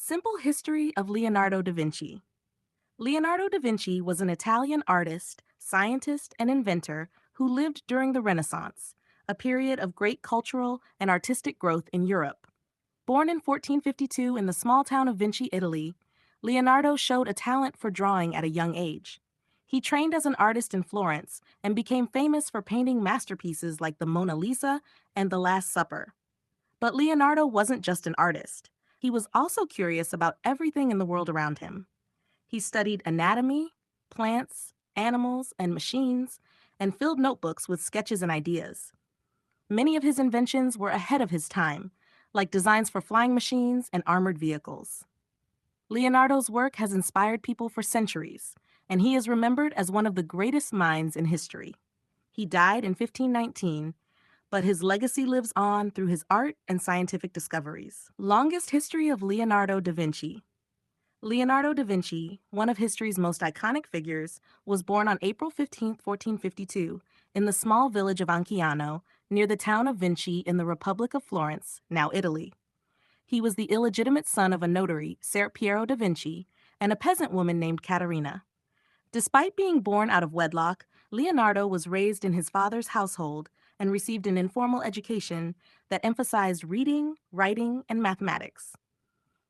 Simple history of Leonardo da Vinci. Leonardo da Vinci was an Italian artist, scientist, and inventor who lived during the Renaissance, a period of great cultural and artistic growth in Europe. Born in 1452 in the small town of Vinci, Italy, Leonardo showed a talent for drawing at a young age. He trained as an artist in Florence and became famous for painting masterpieces like the Mona Lisa and The Last Supper. But Leonardo wasn't just an artist. He was also curious about everything in the world around him. He studied anatomy, plants, animals, and machines, and filled notebooks with sketches and ideas. Many of his inventions were ahead of his time, like designs for flying machines and armored vehicles. Leonardo's work has inspired people for centuries, and he is remembered as one of the greatest minds in history. He died in 1519, but his legacy lives on through his art and scientific discoveries. Longest history of Leonardo da Vinci. Leonardo da Vinci, one of history's most iconic figures, was born on April 15, 1452, in the small village of Anciano, near the town of Vinci in the Republic of Florence, now Italy. He was the illegitimate son of a notary, Ser Piero da Vinci, and a peasant woman named Caterina. Despite being born out of wedlock, Leonardo was raised in his father's household and received an informal education that emphasized reading, writing, and mathematics.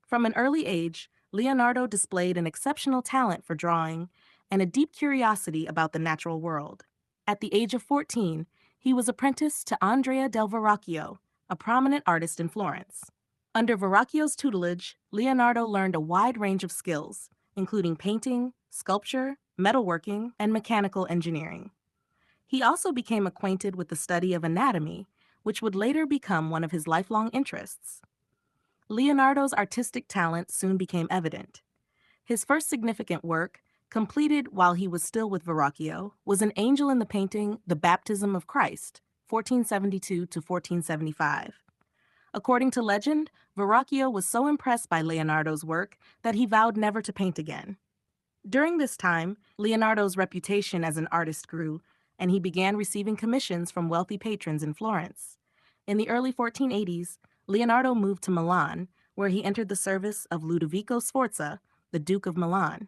From an early age, Leonardo displayed an exceptional talent for drawing and a deep curiosity about the natural world. At the age of 14, he was apprenticed to Andrea del Verrocchio, a prominent artist in Florence. Under Verrocchio's tutelage, Leonardo learned a wide range of skills, including painting, sculpture, metalworking, and mechanical engineering. He also became acquainted with the study of anatomy, which would later become one of his lifelong interests. Leonardo's artistic talent soon became evident. His first significant work, completed while he was still with Verrocchio, was an angel in the painting The Baptism of Christ, 1472 to 1475. According to legend, Verrocchio was so impressed by Leonardo's work that he vowed never to paint again. During this time, Leonardo's reputation as an artist grew, and he began receiving commissions from wealthy patrons in Florence. In the early 1480s, Leonardo moved to Milan, where he entered the service of Ludovico Sforza, the Duke of Milan.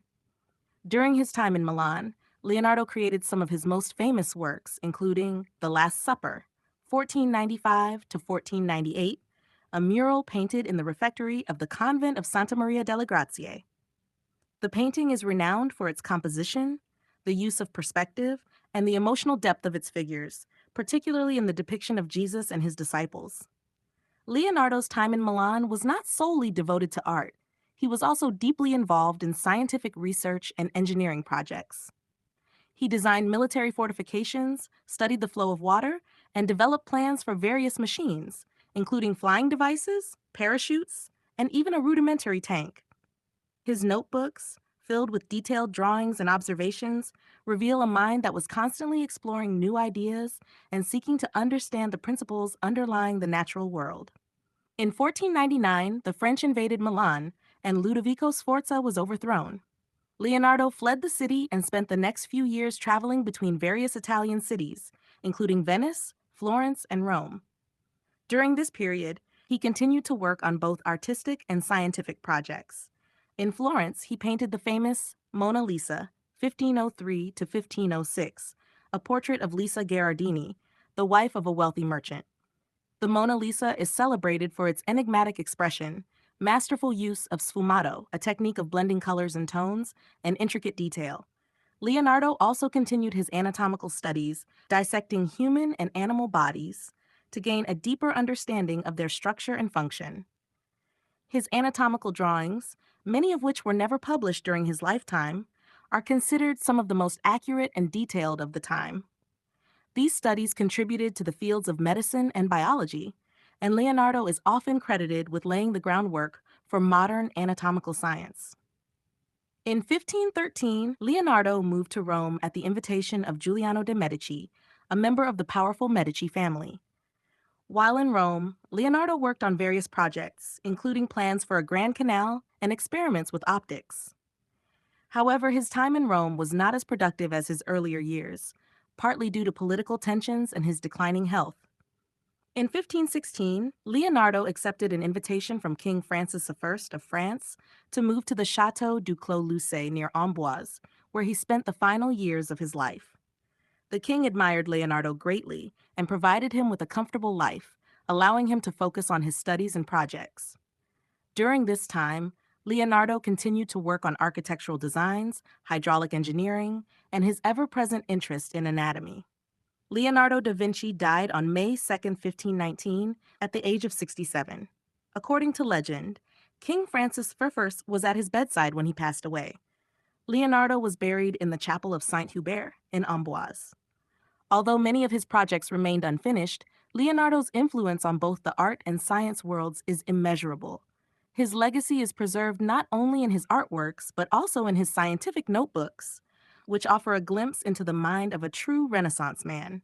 During his time in Milan, Leonardo created some of his most famous works, including The Last Supper, 1495 to 1498, a mural painted in the refectory of the convent of Santa Maria delle Grazie. The painting is renowned for its composition, the use of perspective, and the emotional depth of its figures, particularly in the depiction of Jesus and his disciples. Leonardo's time in Milan was not solely devoted to art. He was also deeply involved in scientific research and engineering projects. He designed military fortifications, studied the flow of water, and developed plans for various machines, including flying devices, parachutes, and even a rudimentary tank. His notebooks, filled with detailed drawings and observations, reveal a mind that was constantly exploring new ideas and seeking to understand the principles underlying the natural world. In 1499, the French invaded Milan, and Ludovico Sforza was overthrown. Leonardo fled the city and spent the next few years traveling between various Italian cities, including Venice, Florence, and Rome. During this period, he continued to work on both artistic and scientific projects. In Florence, he painted the famous Mona Lisa, 1503 to 1506, a portrait of Lisa Gherardini, the wife of a wealthy merchant. The Mona Lisa is celebrated for its enigmatic expression, masterful use of sfumato, a technique of blending colors and tones, and intricate detail. Leonardo also continued his anatomical studies, dissecting human and animal bodies to gain a deeper understanding of their structure and function. His anatomical drawings, many of which were never published during his lifetime, are considered some of the most accurate and detailed of the time. These studies contributed to the fields of medicine and biology, and Leonardo is often credited with laying the groundwork for modern anatomical science. In 1513, Leonardo moved to Rome at the invitation of Giuliano de' Medici, a member of the powerful Medici family. While in Rome, Leonardo worked on various projects, including plans for a grand canal and experiments with optics. However, his time in Rome was not as productive as his earlier years, partly due to political tensions and his declining health. In 1516, Leonardo accepted an invitation from King Francis I of France to move to the Château du Clos-Lucé near Amboise, where he spent the final years of his life. The king admired Leonardo greatly and provided him with a comfortable life, allowing him to focus on his studies and projects. During this time, Leonardo continued to work on architectural designs, hydraulic engineering, and his ever present interest in anatomy. Leonardo da Vinci died on May 2, 1519, at the age of 67. According to legend, King Francis I was at his bedside when he passed away. Leonardo was buried in the chapel of Saint Hubert in Amboise. Although many of his projects remained unfinished, Leonardo's influence on both the art and science worlds is immeasurable. His legacy is preserved not only in his artworks, but also in his scientific notebooks, which offer a glimpse into the mind of a true Renaissance man,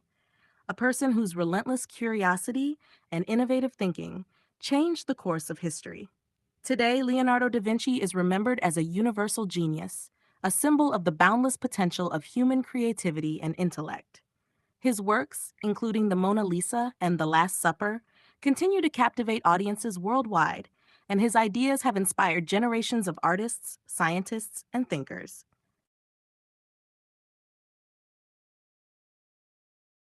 a person whose relentless curiosity and innovative thinking changed the course of history. Today, Leonardo da Vinci is remembered as a universal genius, a symbol of the boundless potential of human creativity and intellect. His works, including the Mona Lisa and The Last Supper, continue to captivate audiences worldwide, and his ideas have inspired generations of artists, scientists, and thinkers.